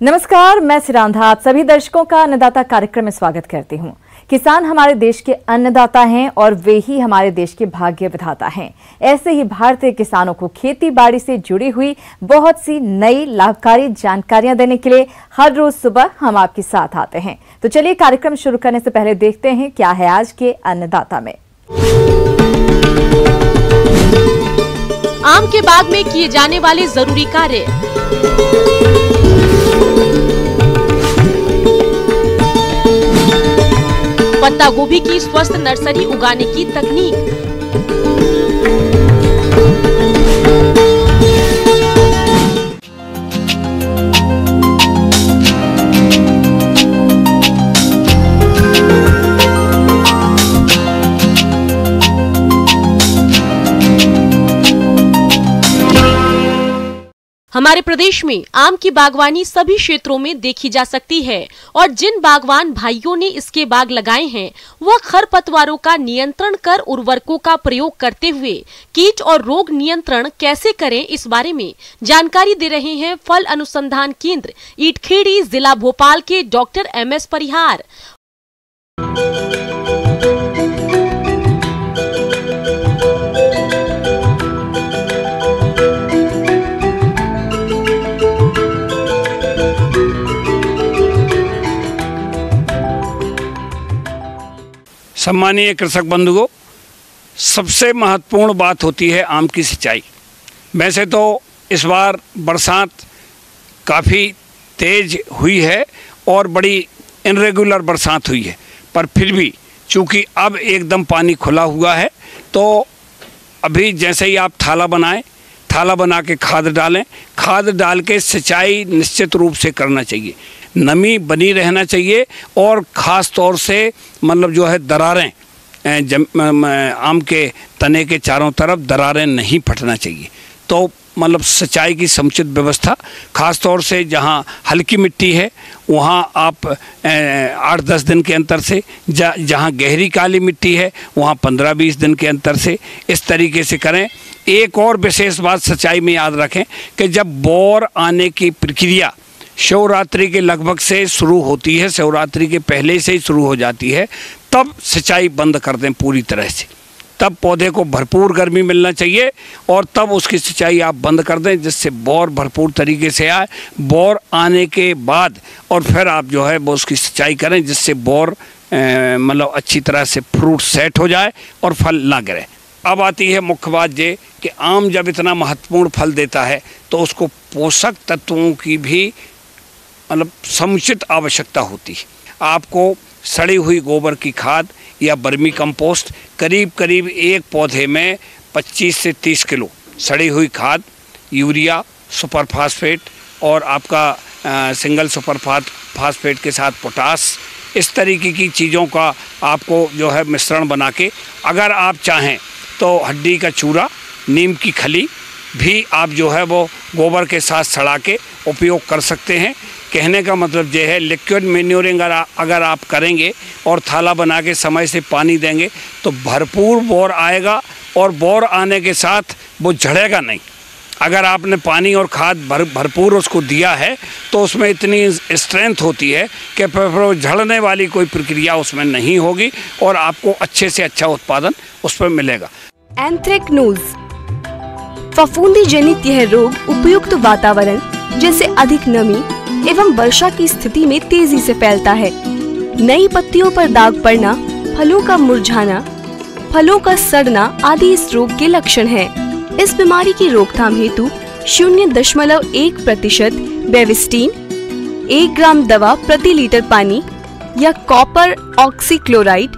नमस्कार, मैं सिरांधा आप सभी दर्शकों का अन्नदाता कार्यक्रम में स्वागत करती हूं। किसान हमारे देश के अन्नदाता हैं और वे ही हमारे देश के भाग्य विधाता हैं। ऐसे ही भारतीय किसानों को खेती बाड़ी से जुड़ी हुई बहुत सी नई लाभकारी जानकारियां देने के लिए हर रोज सुबह हम आपके साथ आते हैं। तो चलिए कार्यक्रम शुरू करने से पहले देखते हैं क्या है आज के अन्नदाता में। आम के बाग में किए जाने वाले जरूरी कार्य, पत्ता गोभी की स्वस्थ नर्सरी उगाने की तकनीक, हमारे प्रदेश में आम की बागवानी सभी क्षेत्रों में देखी जा सकती है और जिन बागवान भाइयों ने इसके बाग लगाए हैं वह खरपतवारों का नियंत्रण कर उर्वरकों का प्रयोग करते हुए कीट और रोग नियंत्रण कैसे करें इस बारे में जानकारी दे रहे हैं फल अनुसंधान केंद्र ईटखेड़ी जिला भोपाल के डॉक्टर MS परिहार। सम्मानीय कृषक बंधुओं, सबसे महत्वपूर्ण बात होती है आम की सिंचाई। वैसे तो इस बार बरसात काफ़ी तेज हुई है और बड़ी इनरेगुलर बरसात हुई है, पर फिर भी चूँकि अब एकदम पानी खुला हुआ है तो अभी जैसे ही आप थाला बनाएं, थाला बना के खाद डालें, खाद डाल के सिंचाई निश्चित रूप से करना चाहिए। नमी बनी रहना चाहिए और ख़ास तौर से मतलब जो है दरारें आम के तने के चारों तरफ दरारें नहीं फटना चाहिए। तो मतलब सिंचाई की समुचित व्यवस्था, ख़ास तौर से जहाँ हल्की मिट्टी है वहाँ आप 8-10 दिन के अंतर से, जहाँ गहरी काली मिट्टी है वहाँ 15-20 दिन के अंतर से इस तरीके से करें। एक और विशेष बात सिंचाई में याद रखें कि जब बौर आने की प्रक्रिया शिवरात्रि के लगभग से शुरू होती है, शिवरात्रि के पहले से ही शुरू हो जाती है, तब सिंचाई बंद कर दें पूरी तरह से। तब पौधे को भरपूर गर्मी मिलना चाहिए और तब उसकी सिंचाई आप बंद कर दें जिससे बौर भरपूर तरीके से आए। बौर आने के बाद और फिर आप जो है वो उसकी सिंचाई करें जिससे बौर मतलब अच्छी तरह से फ्रूट सेट हो जाए और फल ना गिरे। अब आती है मुख्य बात ये कि आम जब इतना महत्वपूर्ण फल देता है तो उसको पोषक तत्वों की भी मतलब समुचित आवश्यकता होती है। आपको सड़ी हुई गोबर की खाद या बर्मी कंपोस्ट करीब करीब एक पौधे में 25 से 30 किलो सड़ी हुई खाद, यूरिया, सुपर फास्फेट और आपका सिंगल सुपर फास्फेट के साथ पोटास, इस तरीके की चीज़ों का आपको जो है मिश्रण बना के, अगर आप चाहें तो हड्डी का चूरा, नीम की खली भी आप जो है वो गोबर के साथ सड़ा के उपयोग कर सकते हैं। कहने का मतलब ये है लिक्विड मैन्योरिंग अगर आप करेंगे और थाला बना के समय से पानी देंगे तो भरपूर बौर आएगा और बौर आने के साथ वो झड़ेगा नहीं। अगर आपने पानी और खाद भरपूर उसको दिया है तो उसमें इतनी स्ट्रेंथ होती है कि फिर झड़ने वाली कोई प्रक्रिया उसमें नहीं होगी और आपको अच्छे से अच्छा उत्पादन उस पर मिलेगा। एंथ्रेक्नोज फफूंदी जनित यह रोग उपयुक्त वातावरण जैसे अधिक नमी एवं वर्षा की स्थिति में तेजी से फैलता है। नई पत्तियों पर दाग पड़ना, फलों का मुरझाना, फलों का सड़ना आदि इस रोग के लक्षण हैं। इस बीमारी की रोकथाम हेतु 0.1% बेविस्टीन 1 ग्राम दवा प्रति लीटर पानी या कॉपर ऑक्सीक्लोराइड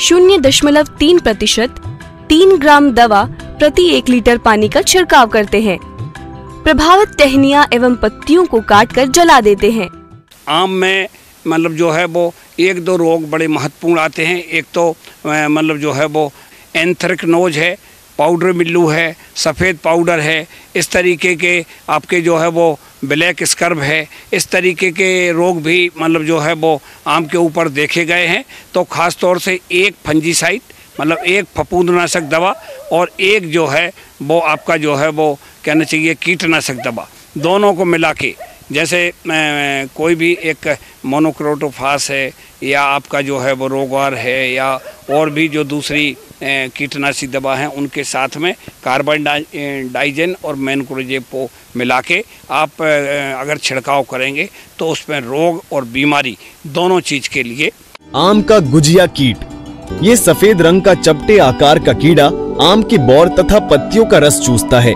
0.3% 3 ग्राम दवा प्रति 1 लीटर पानी का छिड़काव करते हैं। प्रभावित टहनियाँ एवं पत्तियों को काटकर जला देते हैं। आम में मतलब जो है वो 1-2 रोग बड़े महत्वपूर्ण आते हैं। एक तो मतलब जो है वो एंथ्रेक्नोज है, पाउडर मिल्लू है, सफ़ेद पाउडर है, इस तरीके के आपके जो है वो ब्लैक स्कर्व है, इस तरीके के रोग भी मतलब जो है वो आम के ऊपर देखे गए हैं। तो ख़ास तौर से एक फंजीसाइड मतलब एक फफूंदनाशक दवा और एक जो है वो आपका जो है वो कहना चाहिए कीटनाशक दवा, दोनों को मिला के जैसे कोई भी एक मोनोक्रोटोफास है या आपका जो है वो रोगवार है या और भी जो दूसरी कीटनाशी दवा हैं उनके साथ में कार्बनडाइजिन और मैनकोजेब को मिला के आप अगर छिड़काव करेंगे तो उसमें रोग और बीमारी दोनों चीज के लिए। आम का गुजिया कीट, ये सफेद रंग का चपटे आकार का कीड़ा आम की बौर तथा पत्तियों का रस चूसता है।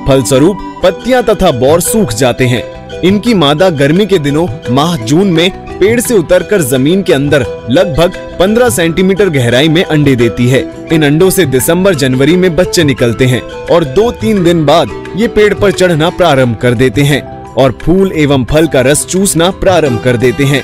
फलस्वरूप पत्तियां तथा बौर सूख जाते हैं। इनकी मादा गर्मी के दिनों माह जून में पेड़ से उतरकर जमीन के अंदर लगभग 15 सेंटीमीटर गहराई में अंडे देती है। इन अंडों से दिसंबर जनवरी में बच्चे निकलते हैं और 2-3 दिन बाद ये पेड़ पर चढ़ना प्रारंभ कर देते हैं और फूल एवं फल का रस चूसना प्रारंभ कर देते हैं।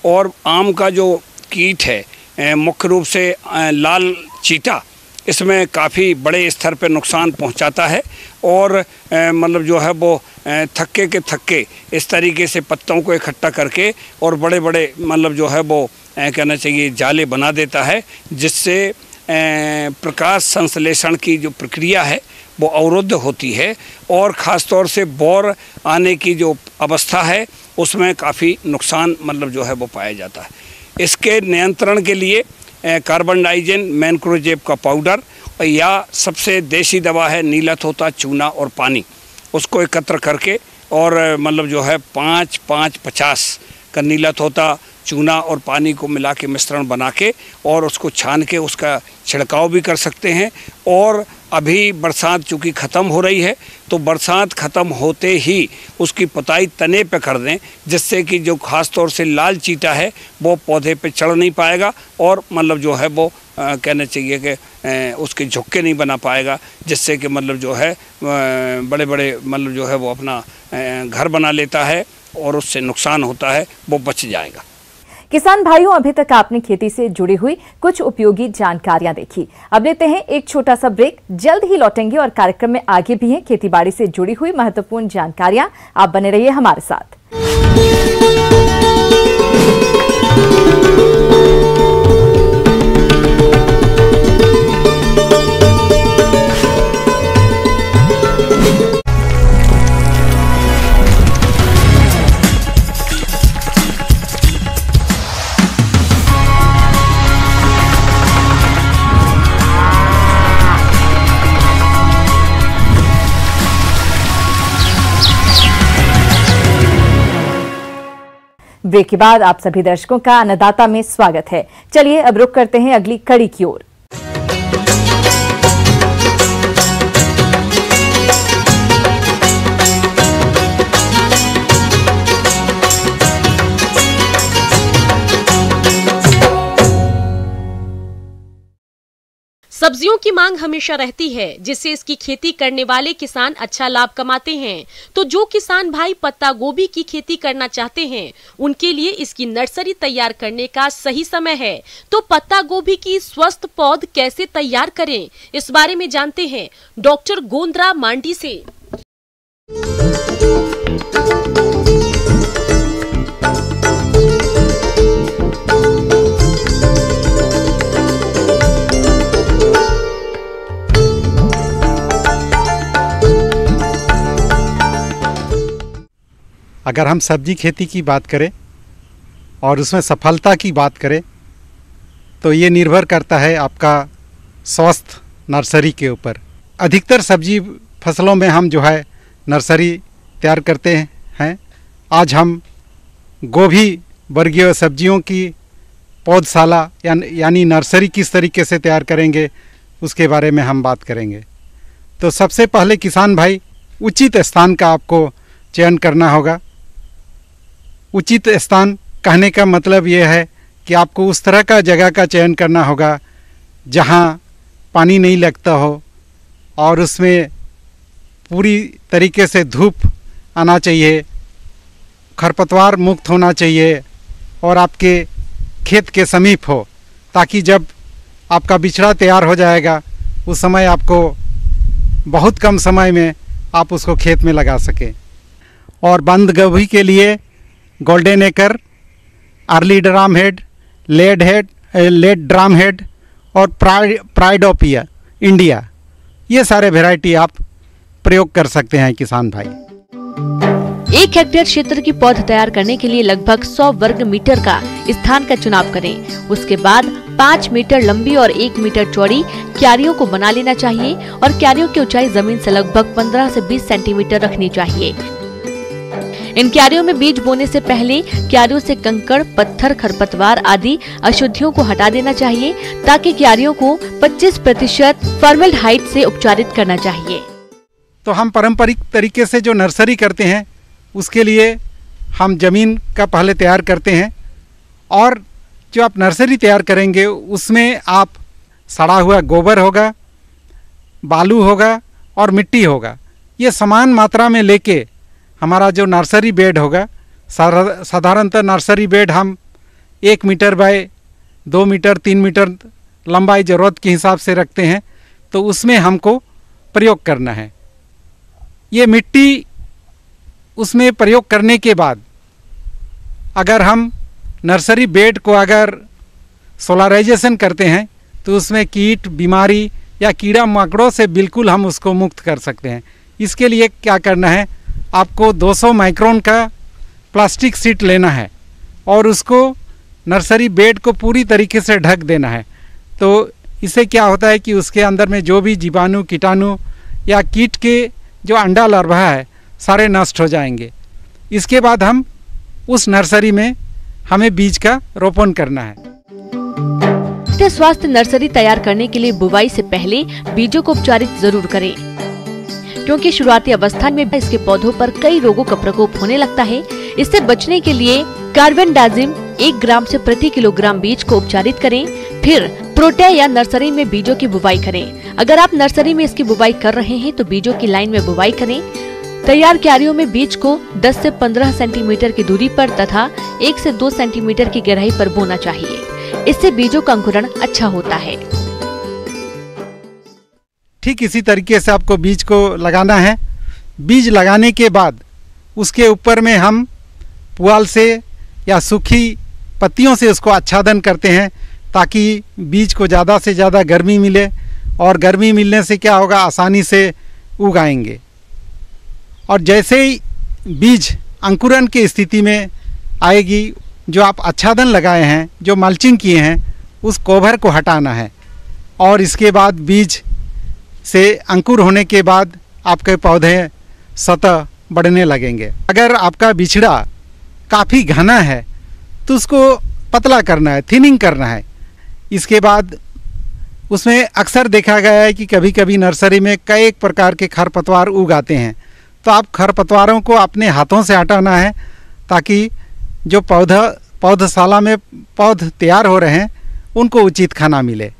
और आम का जो कीट है मुख्य रूप से लाल चीटा, इसमें काफ़ी बड़े स्तर पर नुकसान पहुंचाता है और मतलब जो है वो थक्के के थक्के इस तरीके से पत्तों को इकट्ठा करके और बड़े बड़े मतलब जो है वो कहना चाहिए जाले बना देता है, जिससे प्रकाश संश्लेषण की जो प्रक्रिया है वो अवरुद्ध होती है और ख़ास तौर से बौर आने की जो अवस्था है उसमें काफ़ी नुकसान मतलब जो है वो पाया जाता है। इसके नियंत्रण के लिए कार्बनडाइजिन मैनकोजेब का पाउडर या सबसे देसी दवा है नीला तोता चूना और पानी, उसको एकत्र करके और मतलब जो है 5-5-50 का नीला तोता चूना और पानी को मिला के मिश्रण बना के और उसको छान के उसका छिड़काव भी कर सकते हैं। और अभी बरसात चूँकि ख़त्म हो रही है तो बरसात ख़त्म होते ही उसकी पुताई तने पे कर दें, जिससे कि जो ख़ास तौर से लाल चीटा है वो पौधे पे चढ़ नहीं पाएगा और मतलब जो है वो कहना चाहिए कि उसके झुक्के नहीं बना पाएगा, जिससे कि मतलब जो है बड़े बड़े मतलब जो है वो अपना घर बना लेता है और उससे नुकसान होता है वो बच जाएगा। किसान भाइयों, अभी तक आपने खेती से जुड़ी हुई कुछ उपयोगी जानकारियां देखी। अब लेते हैं एक छोटा सा ब्रेक, जल्द ही लौटेंगे और कार्यक्रम में आगे भी हैं खेतीबाड़ी से जुड़ी हुई महत्वपूर्ण जानकारियां। आप बने रहिए हमारे साथ। ब्रेक के बाद आप सभी दर्शकों का अन्नदाता में स्वागत है। चलिए अब रुक करते हैं अगली कड़ी की ओर। सब्जियों की मांग हमेशा रहती है, जिससे इसकी खेती करने वाले किसान अच्छा लाभ कमाते हैं। तो जो किसान भाई पत्ता गोभी की खेती करना चाहते हैं उनके लिए इसकी नर्सरी तैयार करने का सही समय है। तो पत्ता गोभी की स्वस्थ पौध कैसे तैयार करें, इस बारे में जानते हैं डॉक्टर गोंदरा मांडी से। अगर हम सब्जी खेती की बात करें और उसमें सफलता की बात करें तो ये निर्भर करता है आपका स्वस्थ नर्सरी के ऊपर। अधिकतर सब्जी फसलों में हम जो है नर्सरी तैयार करते हैं। आज हम गोभी वर्गीय सब्जियों की पौधशाला यानी नर्सरी किस तरीके से तैयार करेंगे उसके बारे में हम बात करेंगे। तो सबसे पहले किसान भाई उचित स्थान का आपको चयन करना होगा। उचित स्थान कहने का मतलब ये है कि आपको उस तरह का जगह का चयन करना होगा जहाँ पानी नहीं लगता हो और उसमें पूरी तरीके से धूप आना चाहिए, खरपतवार मुक्त होना चाहिए और आपके खेत के समीप हो, ताकि जब आपका बिचड़ा तैयार हो जाएगा उस समय आपको बहुत कम समय में आप उसको खेत में लगा सकें। और बंद गोभी के लिए golden acre, early drum head, late drum head और प्राइडोपिया इंडिया, ये सारे वैरायटी आप प्रयोग कर सकते हैं किसान भाई। 1 हेक्टेयर क्षेत्र की पौध तैयार करने के लिए लगभग 100 वर्ग मीटर का स्थान का चुनाव करें। उसके बाद 5 मीटर लंबी और 1 मीटर चौड़ी क्यारियों को बना लेना चाहिए और क्यारियों की ऊंचाई जमीन से लगभग 15 से 20 सेंटीमीटर रखनी चाहिए। इन क्यारियों में बीज बोने से पहले क्यारियों से कंकड़, पत्थर, खरपतवार आदि अशुद्धियों को हटा देना चाहिए ताकि क्यारियों को 25% फॉर्मेल्डिहाइड से उपचारित करना चाहिए। तो हम पारंपरिक तरीके से जो नर्सरी करते हैं उसके लिए हम ज़मीन का पहले तैयार करते हैं और जो आप नर्सरी तैयार करेंगे उसमें आप सड़ा हुआ गोबर होगा, बालू होगा और मिट्टी होगा। ये समान मात्रा में लेके हमारा जो नर्सरी बेड होगा, साधारणतः नर्सरी बेड हम 1 मीटर बाय 2 मीटर 3 मीटर लंबाई ज़रूरत के हिसाब से रखते हैं, तो उसमें हमको प्रयोग करना है। ये मिट्टी उसमें प्रयोग करने के बाद अगर हम नर्सरी बेड को अगर सोलराइजेशन करते हैं तो उसमें कीट, बीमारी या कीड़ा मकोड़ों से बिल्कुल हम उसको मुक्त कर सकते हैं। इसके लिए क्या करना है, आपको 200 माइक्रोन का प्लास्टिक शीट लेना है और उसको नर्सरी बेड को पूरी तरीके से ढक देना है। तो इससे क्या होता है कि उसके अंदर में जो भी जीवाणु, कीटाणु या कीट के जो अंडा लार्वा है सारे नष्ट हो जाएंगे। इसके बाद हम उस नर्सरी में हमें बीज का रोपण करना है। स्वास्थ्य नर्सरी तैयार करने के लिए बुवाई से पहले बीजों को उपचारित जरूर करें, क्योंकि शुरुआती अवस्था में इसके पौधों पर कई रोगों का प्रकोप होने लगता है। इससे बचने के लिए कार्बेंडाजिम 1 ग्राम से प्रति किलोग्राम बीज को उपचारित करें। फिर प्रोटे या नर्सरी में बीजों की बुवाई करें। अगर आप नर्सरी में इसकी बुवाई कर रहे हैं तो बीजों की लाइन में बुवाई करें। तैयार क्यारियों में बीज को 10 से 15 सेंटीमीटर की दूरी पर तथा 1 से 2 सेंटीमीटर की गहराई पर बोना चाहिए। इससे बीजों का अंकुरण अच्छा होता है। ठीक इसी तरीके से आपको बीज को लगाना है। बीज लगाने के बाद उसके ऊपर में हम पुआल से या सूखी पत्तियों से उसको आच्छादन करते हैं ताकि बीज को ज़्यादा से ज़्यादा गर्मी मिले, और गर्मी मिलने से क्या होगा, आसानी से उग आएंगे। और जैसे ही बीज अंकुरन की स्थिति में आएगी, जो आप आच्छादन लगाए हैं, जो मल्चिंग किए हैं, उस कोभर को हटाना है और इसके बाद बीज से अंकुर होने के बाद आपके पौधे सतह बढ़ने लगेंगे। अगर आपका बिछड़ा काफ़ी घना है तो उसको पतला करना है, थिनिंग करना है। इसके बाद उसमें अक्सर देखा गया है कि कभी कभी नर्सरी में कई प्रकार के खरपतवार उग आते हैं, तो आप खरपतवारों को अपने हाथों से हटाना है ताकि जो पौधशाला में पौध तैयार हो रहे हैं उनको उचित खाना मिले।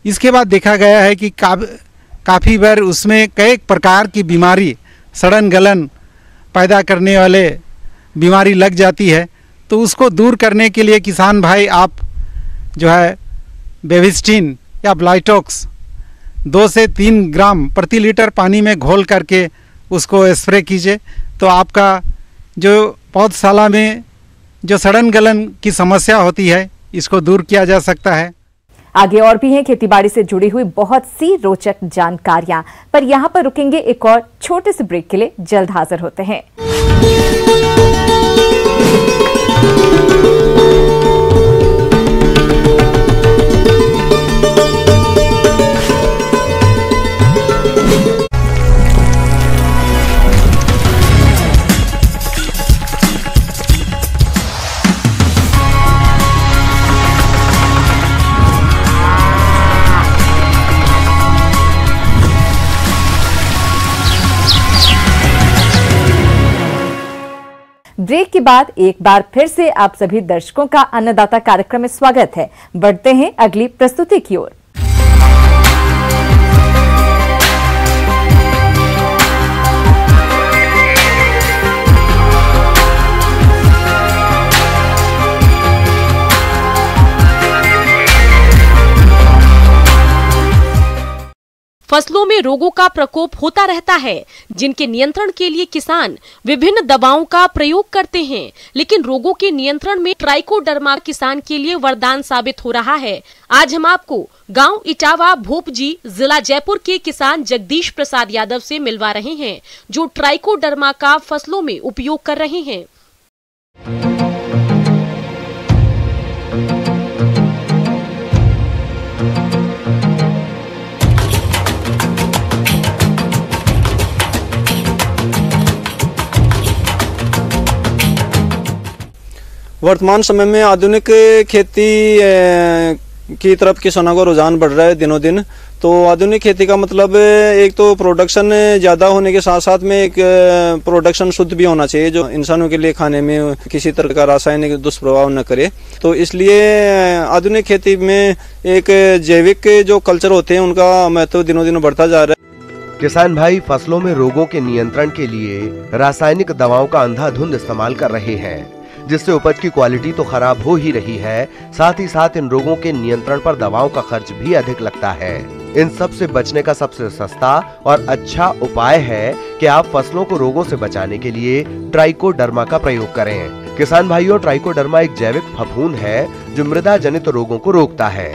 इसके बाद देखा गया है कि काफ़ी बार उसमें कई प्रकार की बीमारी, सड़न गलन पैदा करने वाले बीमारी लग जाती है, तो उसको दूर करने के लिए किसान भाई आप जो है बेविस्टिन या ब्लाइटॉक्स 2 से 3 ग्राम प्रति लीटर पानी में घोल करके उसको स्प्रे कीजिए, तो आपका जो पौधशाला में जो सड़न गलन की समस्या होती है इसको दूर किया जा सकता है। आगे और भी हैं खेतीबाड़ी से जुड़ी हुई बहुत सी रोचक जानकारियां, पर यहां पर रुकेंगे एक और छोटे से ब्रेक के लिए। जल्द हाजिर होते हैं। ब्रेक के बाद एक बार फिर से आप सभी दर्शकों का अन्नदाता कार्यक्रम में स्वागत है। बढ़ते हैं अगली प्रस्तुति की ओर। फसलों फसलों में रोगों का प्रकोप होता रहता है, जिनके नियंत्रण के लिए किसान विभिन्न दवाओं का प्रयोग करते हैं, लेकिन रोगों के नियंत्रण में ट्राइकोडर्मा किसान के लिए वरदान साबित हो रहा है। आज हम आपको गांव इटावा भोपजी जिला जयपुर के किसान जगदीश प्रसाद यादव से मिलवा रहे हैं, जो ट्राइकोडर्मा का फसलों में उपयोग कर रहे हैं। वर्तमान समय में आधुनिक खेती की तरफ किसानों का रुझान बढ़ रहा है दिनों दिन। तो आधुनिक खेती का मतलब एक तो प्रोडक्शन ज़्यादा होने के साथ साथ में एक प्रोडक्शन शुद्ध भी होना चाहिए, जो इंसानों के लिए खाने में किसी तरह का रासायनिक दुष्प्रभाव न करे। तो इसलिए आधुनिक खेती में एक जैविक जो कल्चर होते हैं उनका महत्व दिनों दिन बढ़ता जा रहा है। किसान भाई फसलों में रोगों के नियंत्रण के लिए रासायनिक दवाओं का अंधाधुंध इस्तेमाल कर रहे हैं, जिससे उपज की क्वालिटी तो खराब हो ही रही है, साथ ही साथ इन रोगों के नियंत्रण पर दवाओं का खर्च भी अधिक लगता है। इन सब से बचने का सबसे सस्ता और अच्छा उपाय है कि आप फसलों को रोगों से बचाने के लिए ट्राइकोडर्मा का प्रयोग करें। किसान भाइयों, ट्राइकोडर्मा एक जैविक फफूंद है जो मृदा जनित रोगों को रोकता है।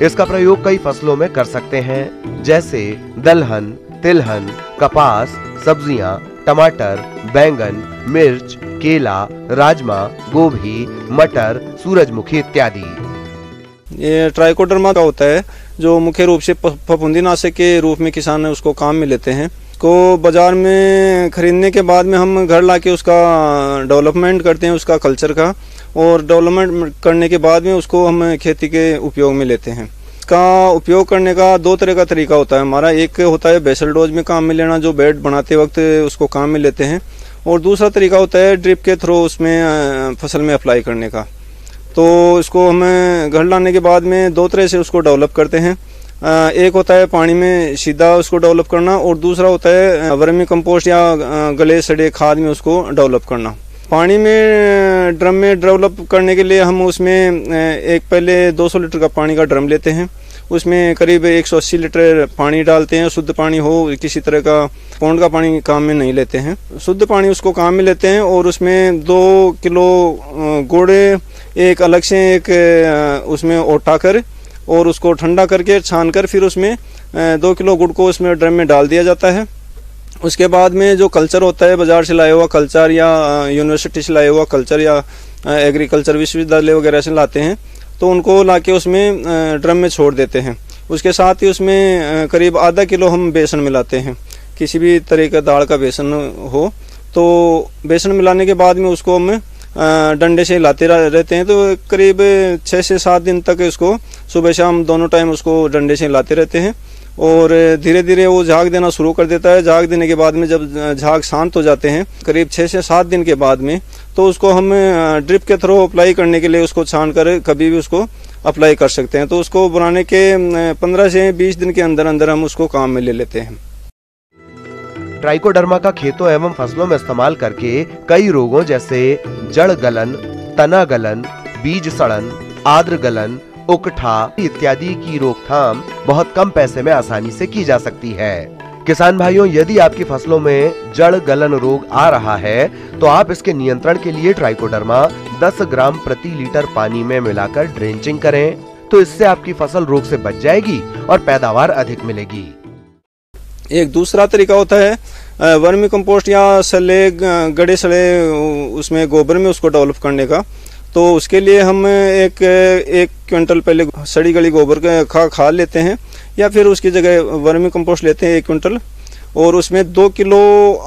इसका प्रयोग कई फसलों में कर सकते हैं, जैसे दलहन, तिलहन, कपास, सब्जियां, टमाटर, बैंगन, मिर्च, केला, राजमा, गोभी, मटर, सूरजमुखी इत्यादि। ये ट्राइकोडर्मा का होता है जो मुख्य रूप से फफूंदीनाशक के रूप में किसान उसको काम में लेते हैं। को बाजार में खरीदने के बाद में हम घर लाके उसका डेवलपमेंट करते हैं, उसका कल्चर का, और डेवलपमेंट करने के बाद में उसको हम खेती के उपयोग में लेते हैं। का उपयोग करने का दो तरह का तरीका होता है हमारा। एक होता है बेसल डोज में काम में लेना, जो बेड बनाते वक्त उसको काम में लेते हैं, और दूसरा तरीका होता है ड्रिप के थ्रू उसमें फसल में अप्लाई करने का। तो इसको हम घर लाने के बाद में दो तरह से उसको डेवलप करते हैं। एक होता है पानी में सीधा उसको डेवलप करना, और दूसरा होता है वर्मी कंपोस्ट या गले सड़े खाद में उसको डेवलप करना। पानी में ड्रम में डेवलप करने के लिए हम उसमें एक पहले 200 लीटर का पानी का ड्रम लेते हैं, उसमें करीब 180 लीटर पानी डालते हैं। शुद्ध पानी हो, किसी तरह का पौंड का पानी काम में नहीं लेते हैं, शुद्ध पानी उसको काम में लेते हैं। और उसमें 2 किलो गुड़ एक अलग से एक उसमें ओटा कर और उसको ठंडा करके छान कर फिर उसमें 2 किलो गुड़ को उसमें ड्रम में डाल दिया जाता है। उसके बाद में जो कल्चर होता है बाजार से लाया हुआ कल्चर या यूनिवर्सिटी से लाया हुआ कल्चर या एग्रीकल्चर विश्वविद्यालय वगैरह से लाते हैं, तो उनको लाके उसमें ड्रम में छोड़ देते हैं। उसके साथ ही उसमें करीब आधा किलो हम बेसन मिलाते हैं, किसी भी तरह का दाल का बेसन हो। तो बेसन मिलाने के बाद में उसको हम डंडे से हिलाते रहते हैं। तो करीब 6 से 7 दिन तक इसको सुबह शाम दोनों टाइम उसको डंडे से हिलाते रहते हैं, और धीरे धीरे वो झाग देना शुरू कर देता है। झाग देने के बाद में जब झाग शांत हो जाते हैं करीब 6 से 7 दिन के बाद में, तो उसको हम ड्रिप के थ्रू अप्लाई करने के लिए उसको छान कर कभी भी उसको अप्लाई कर सकते हैं। तो उसको बनाने के 15 से 20 दिन के अंदर अंदर हम उसको काम में ले लेते हैं। ट्राइकोडर्मा का खेतों एवं फसलों में इस्तेमाल करके कई रोगों जैसे जड़ गलन, तना गलन, बीज सड़न, आद्र गलन, उकठा इत्यादि की रोकथाम बहुत कम पैसे में आसानी से की जा सकती है। किसान भाइयों, यदि आपकी फसलों में जड़ गलन रोग आ रहा है तो आप इसके नियंत्रण के लिए ट्राइकोडर्मा 10 ग्राम प्रति लीटर पानी में मिलाकर ड्रेंचिंग करें, तो इससे आपकी फसल रोग से बच जाएगी और पैदावार अधिक मिलेगी। एक दूसरा तरीका होता है वर्मी कंपोस्ट या सले गड़े सड़े उसमें गोबर में उसको डेवलप करने का। तो उसके लिए हम एक क्विंटल पहले सड़ी गली गोबर का खाद लेते हैं, या फिर उसकी जगह वर्मी कंपोस्ट लेते हैं 1 क्विंटल, और उसमें 2 किलो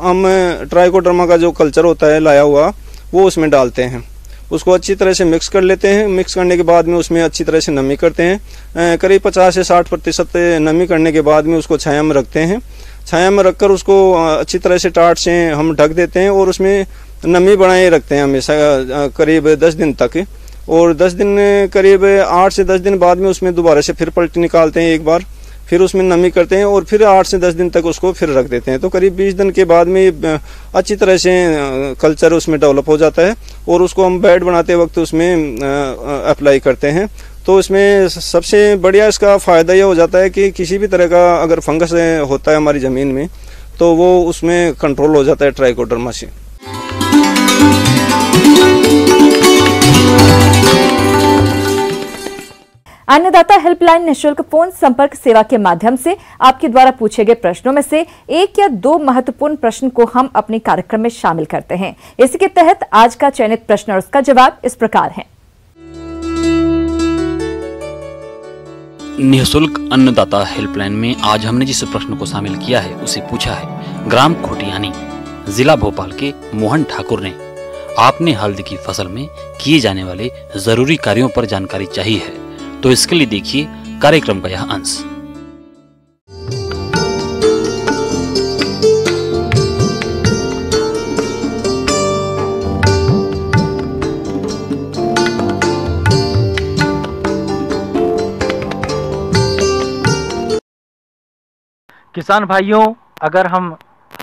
हम ट्राइकोडर्मा का जो कल्चर होता है लाया हुआ वो उसमें डालते हैं। उसको अच्छी तरह से मिक्स कर लेते हैं। मिक्स करने के बाद में उसमें अच्छी तरह से नमी करते हैं। करीब 50 से 60% नमी करने के बाद में उसको छाया में रखते हैं। छाया में रखकर उसको अच्छी तरह से टाट से हम ढक देते हैं, और उसमें नमी बनाए रखते हैं हमेशा करीब 10 दिन तक। और 10 दिन करीब 8 से 10 दिन बाद में उसमें दोबारा से फिर पलटी निकालते हैं एक बार, फिर उसमें नमी करते हैं, और फिर 8 से 10 दिन तक उसको फिर रख देते हैं। तो करीब 20 दिन के बाद में अच्छी तरह से कल्चर उसमें डेवलप हो जाता है, और उसको हम बेड बनाते वक्त उसमें अप्लाई करते हैं। तो इसमें सबसे बढ़िया इसका फ़ायदा ये हो जाता है कि किसी भी तरह का अगर फंगस होता है हमारी ज़मीन में तो वो उसमें कंट्रोल हो जाता है ट्राइकोडर्मा से। अन्नदाता हेल्पलाइन निःशुल्क फोन संपर्क सेवा के माध्यम से आपके द्वारा पूछे गए प्रश्नों में से 1 या 2 महत्वपूर्ण प्रश्न को हम अपने कार्यक्रम में शामिल करते हैं। इसके तहत आज का चयनित प्रश्न और उसका जवाब इस प्रकार है। निःशुल्क अन्नदाता हेल्पलाइन में आज हमने जिस प्रश्न को शामिल किया है उसे पूछा है ग्राम खोटियानी, जिला भोपाल के मोहन ठाकुर ने। आपने हल्दी की फसल में किए जाने वाले जरूरी कार्यों पर जानकारी चाहिए है, तो इसके लिए देखिए कार्यक्रम का यह अंश। किसान भाइयों, अगर हम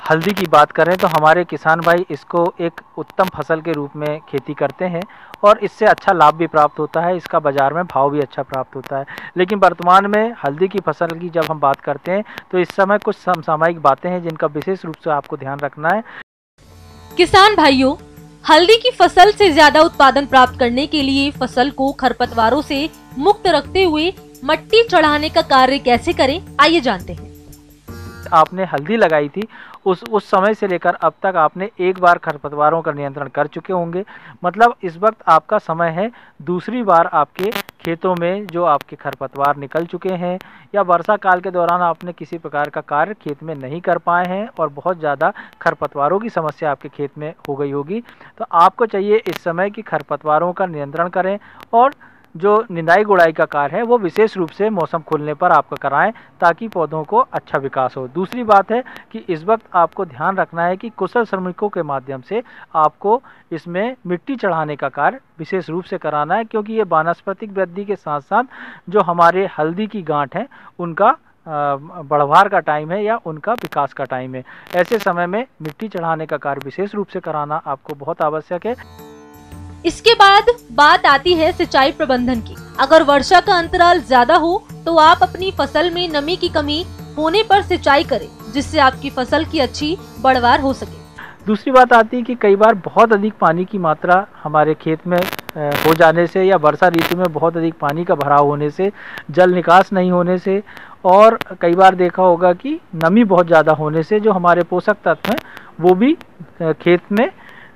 हल्दी की बात करें तो हमारे किसान भाई इसको एक उत्तम फसल के रूप में खेती करते हैं और इससे अच्छा लाभ भी प्राप्त होता है, इसका बाज़ार में भाव भी अच्छा प्राप्त होता है। लेकिन वर्तमान में हल्दी की फसल की जब हम बात करते हैं तो इस समय कुछ समसामयिक बातें हैं जिनका विशेष रूप से आपको ध्यान रखना है। किसान भाइयों, हल्दी की फसल से ज्यादा उत्पादन प्राप्त करने के लिए फसल को खरपतवारों से मुक्त रखते हुए मट्टी चढ़ाने का कार्य कैसे करें, आइए जानते हैं। आपने हल्दी लगाई थी उस समय से लेकर अब तक आपने एक बार खरपतवारों का नियंत्रण कर चुके होंगे, मतलब इस वक्त आपका समय है दूसरी बार आपके खेतों में जो आपके खरपतवार निकल चुके हैं या वर्षा काल के दौरान आपने किसी प्रकार का कार्य खेत में नहीं कर पाए हैं और बहुत ज़्यादा खरपतवारों की समस्या आपके खेत में हो गई होगी, तो आपको चाहिए इस समय कि खरपतवारों का नियंत्रण करें और जो निंदाई गुड़ाई का कार्य है वो विशेष रूप से मौसम खुलने पर आपका कराएं ताकि पौधों को अच्छा विकास हो। दूसरी बात है कि इस वक्त आपको ध्यान रखना है कि कुशल श्रमिकों के माध्यम से आपको इसमें मिट्टी चढ़ाने का कार्य विशेष रूप से कराना है, क्योंकि ये वानस्पतिक वृद्धि के साथ साथ जो हमारे हल्दी की गांठ है उनका बढ़वार का टाइम है या उनका विकास का टाइम है। ऐसे समय में मिट्टी चढ़ाने का कार्य विशेष रूप से कराना आपको बहुत आवश्यक है। इसके बाद बात आती है सिंचाई प्रबंधन की। अगर वर्षा का अंतराल ज्यादा हो तो आप अपनी फसल में नमी की कमी होने पर सिंचाई करें, जिससे आपकी फसल की अच्छी बढ़वार हो सके। दूसरी बात आती है कि कई बार बहुत अधिक पानी की मात्रा हमारे खेत में हो जाने से या वर्षा ऋतु में बहुत अधिक पानी का भराव होने से, जल निकास नहीं होने से और कई बार देखा होगा कि नमी बहुत ज़्यादा होने से जो हमारे पोषक तत्व हैं वो भी खेत में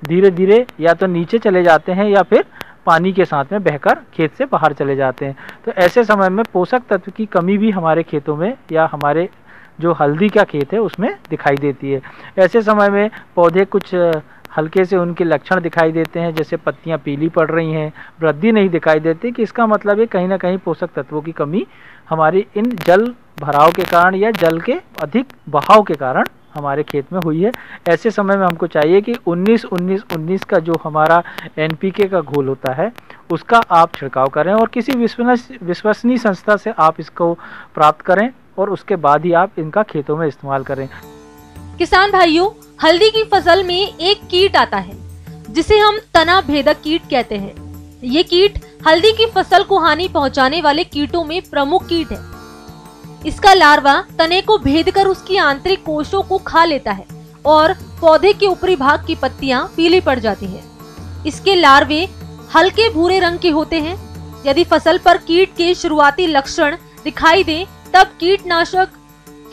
धीरे धीरे या तो नीचे चले जाते हैं या फिर पानी के साथ में बहकर खेत से बाहर चले जाते हैं। तो ऐसे समय में पोषक तत्व की कमी भी हमारे खेतों में या हमारे जो हल्दी का खेत है उसमें दिखाई देती है। ऐसे समय में पौधे कुछ हल्के से उनके लक्षण दिखाई देते हैं, जैसे पत्तियां पीली पड़ रही हैं, वृद्धि नहीं दिखाई देती, कि इसका मतलब है कहीं ना कहीं पोषक तत्वों की कमी हमारी इन जल भराव के कारण या जल के अधिक बहाव के कारण हमारे खेत में हुई है। ऐसे समय में हमको चाहिए कि 19-19-19 का जो हमारा NPK का घोल होता है उसका आप छिड़काव करें और किसी विश्वसनीय संस्था से आप इसको प्राप्त करें और उसके बाद ही आप इनका खेतों में इस्तेमाल करें। किसान भाइयों, हल्दी की फसल में एक कीट आता है जिसे हम तना भेदक कीट कहते हैं। ये कीट हल्दी की फसल को हानि पहुंचाने वाले कीटों में प्रमुख कीट है। इसका लार्वा तने को भेदकर उसकी आंतरिक कोशों को खा लेता है और पौधे के ऊपरी भाग की पत्तियां पीली पड़ जाती हैं। इसके लार्वे हल्के भूरे रंग के होते हैं। यदि फसल पर कीट के शुरुआती लक्षण दिखाई दें तब कीटनाशक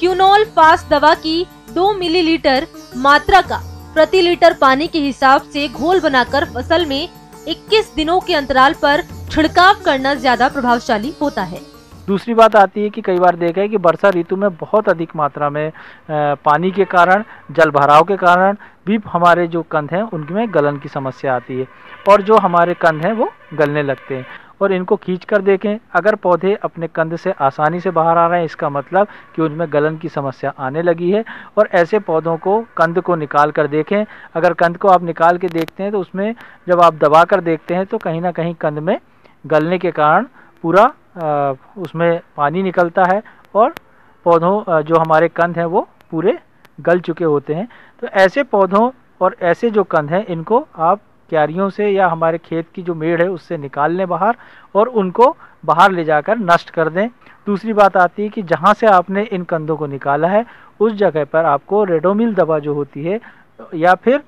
क्यूनोल फास दवा की 2 मिलीलीटर मात्रा का प्रति लीटर पानी के हिसाब से घोल बनाकर फसल में 21 दिनों के अंतराल पर छिड़काव करना ज्यादा प्रभावशाली होता है। दूसरी बात आती है कि कई बार देखा है कि वर्षा ऋतु में बहुत अधिक मात्रा में पानी के कारण, जल भराव के कारण भी हमारे जो कंद हैं उनमें गलन की समस्या आती है और जो हमारे कंद हैं वो गलने लगते हैं। और इनको खींच कर देखें, अगर पौधे अपने कंद से आसानी से बाहर आ रहे हैं इसका मतलब कि उनमें गलन की समस्या आने लगी है। और ऐसे पौधों को, कंद को निकाल कर देखें। अगर कंद को आप निकाल के देखते हैं तो उसमें जब आप दबा कर देखते हैं तो कहीं ना कहीं कंद में गलने के कारण पूरा उसमें पानी निकलता है और पौधों जो हमारे कंद हैं वो पूरे गल चुके होते हैं। तो ऐसे पौधों और ऐसे जो कंद हैं इनको आप क्यारियों से या हमारे खेत की जो मेड़ है उससे निकाल लें बाहर और उनको बाहर ले जाकर नष्ट कर दें। दूसरी बात आती है कि जहाँ से आपने इन कंदों को निकाला है उस जगह पर आपको रेडोमिल दवा जो होती है या फिर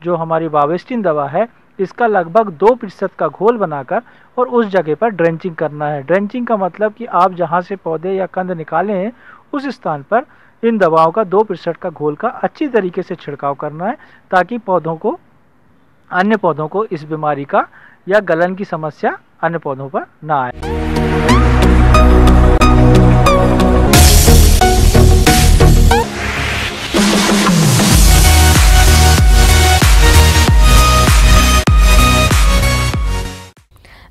जो हमारी वावेस्टिन दवा है, इसका लगभग 2% का घोल बनाकर और उस जगह पर ड्रेंचिंग करना है। ड्रेंचिंग का मतलब कि आप जहाँ से पौधे या कंद निकाले हैं उस स्थान पर इन दवाओं का 2% का घोल का अच्छी तरीके से छिड़काव करना है, ताकि अन्य पौधों को इस बीमारी का या गलन की समस्या अन्य पौधों पर ना आए।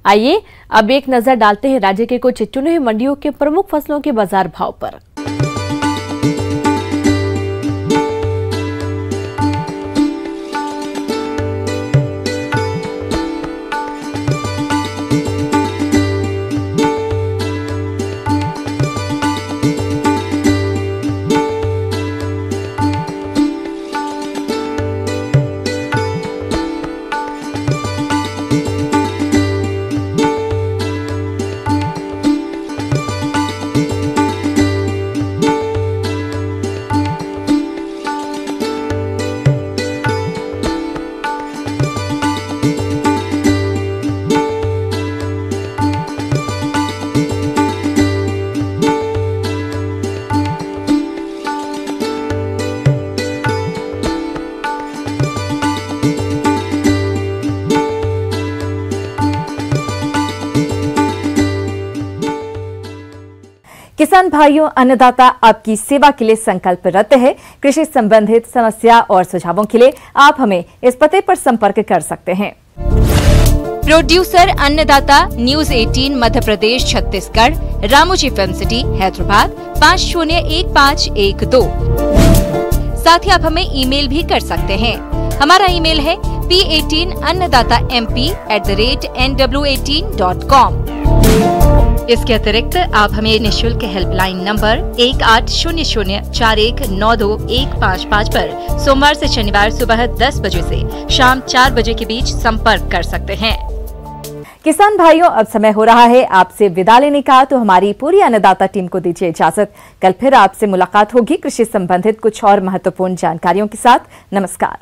आइए अब एक नजर डालते हैं राज्य के कुछ चुनी हुई मंडियों के प्रमुख फसलों के बाजार भाव पर। किसान भाइयों, अन्नदाता आपकी सेवा के लिए संकल्परत है। कृषि संबंधित समस्या और सुझावों के लिए आप हमें इस पते पर संपर्क कर सकते हैं। प्रोड्यूसर अन्नदाता, news 18 Madhya Pradesh Chhattisgarh, Ramoji film city Hyderabad 501512। साथ ही आप हमें ईमेल भी कर सकते हैं। हमारा ईमेल है p18annadatamp@nw18.com। इसके अतिरिक्त आप हमें निःशुल्क हेल्पलाइन नंबर 180041921555 पर सोमवार से शनिवार सुबह 10 बजे से शाम 4 बजे के बीच संपर्क कर सकते हैं। किसान भाइयों, अब समय हो रहा है आपसे विदा लेने का, तो हमारी पूरी अन्नदाता टीम को दीजिए इजाजत। कल फिर आपसे मुलाकात होगी कृषि संबंधित कुछ और महत्वपूर्ण जानकारियों के साथ। नमस्कार।